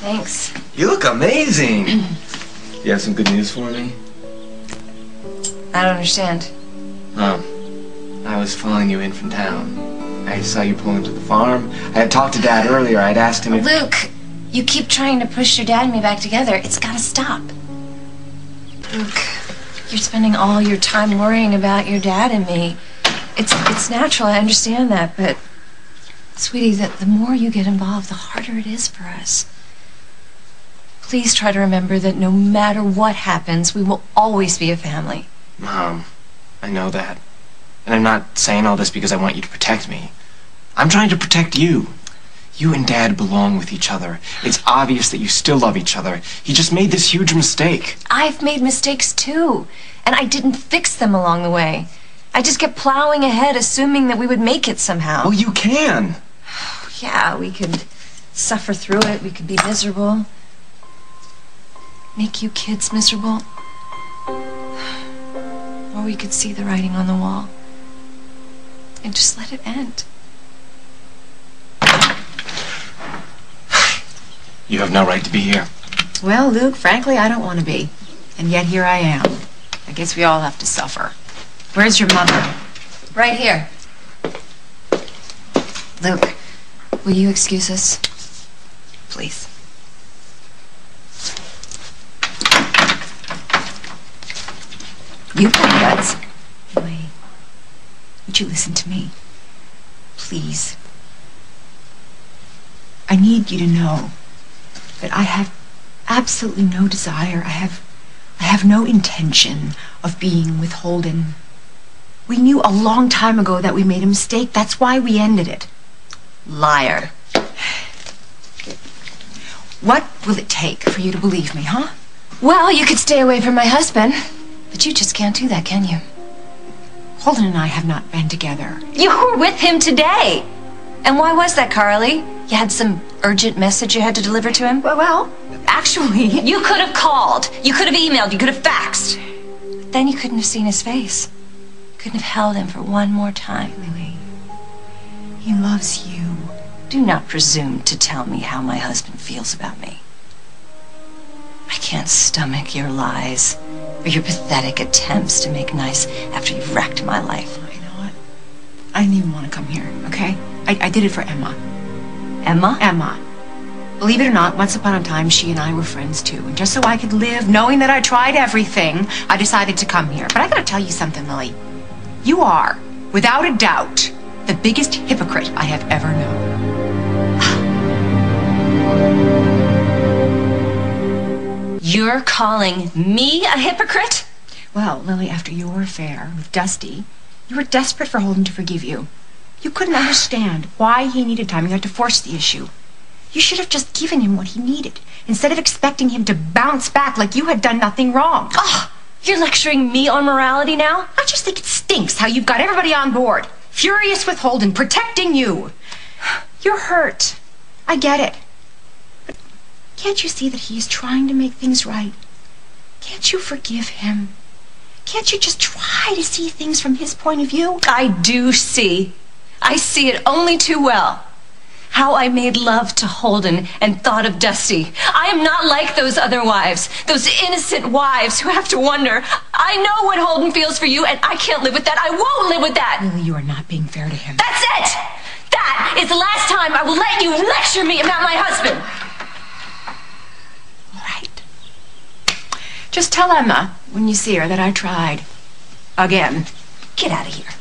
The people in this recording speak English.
Thanks. You look amazing. You have some good news for me? I don't understand. I was following you in from town. I saw you pulling to the farm. I had talked to Dad earlier. I'd asked him if... Luke, you keep trying to push your dad and me back together. It's gotta stop. Luke, you're spending all your time worrying about your dad and me. It's natural, I understand that, but... Sweetie, the more you get involved, the harder it is for us. Please try to remember that no matter what happens, we will always be a family. Mom, I know that. And I'm not saying all this because I want you to protect me. I'm trying to protect you. You and Dad belong with each other. It's obvious that you still love each other. He just made this huge mistake. I've made mistakes too, and I didn't fix them along the way. I just kept plowing ahead, assuming that we would make it somehow. Well, you can. Yeah, we could suffer through it. We could be miserable. Make you kids miserable. Or we could see the writing on the wall and just let it end. You have no right to be here. Well, Luke, frankly, I don't want to be. And yet here I am. I guess we all have to suffer. Where's your mother? Right here. Luke, will you excuse us? Please. You've got guts. Wait. Would you listen to me? Please. I need you to know that I have absolutely no desire. I have no intention of being with Holden. We knew a long time ago that we made a mistake. That's why we ended it. Liar. What will it take for you to believe me, huh? Well, you could stay away from my husband, but you just can't do that, can you? Holden and I have not been together. You were with him today. And why was that, Carly? You had some urgent message you had to deliver to him? Well, actually... You could have called. You could have emailed. You could have faxed. But then you couldn't have seen his face. Couldn't have held him for one more time. Lily, he loves you. Do not presume to tell me how my husband feels about me. I can't stomach your lies or your pathetic attempts to make nice after you've wrecked my life. You know what? I didn't even want to come here, okay? I did it for Emma. Emma? Emma. Believe it or not, once upon a time, she and I were friends too. And just so I could live, knowing that I tried everything, I decided to come here. But I gotta tell you something, Lily. You are, without a doubt, the biggest hypocrite I have ever known. You're calling me a hypocrite? Well, Lily, after your affair with Dusty, you were desperate for Holden to forgive you. You couldn't understand why he needed time. You had to force the issue. You should have just given him what he needed, instead of expecting him to bounce back like you had done nothing wrong. Oh, you're lecturing me on morality now? I just think it stinks how you've got everybody on board, furious with Holden, protecting you. You're hurt. I get it. But can't you see that he's trying to make things right? Can't you forgive him? Can't you just try to see things from his point of view? I do see. I see it only too well. How I made love to Holden and thought of Dusty. I am not like those other wives, those innocent wives who have to wonder. I know what Holden feels for you, and I can't live with that. I won't live with that. Lily, you are not being fair to him. That's it! That is the last time I will let you lecture me about my husband. All right. Just tell Emma when you see her that I tried. Again. Get out of here.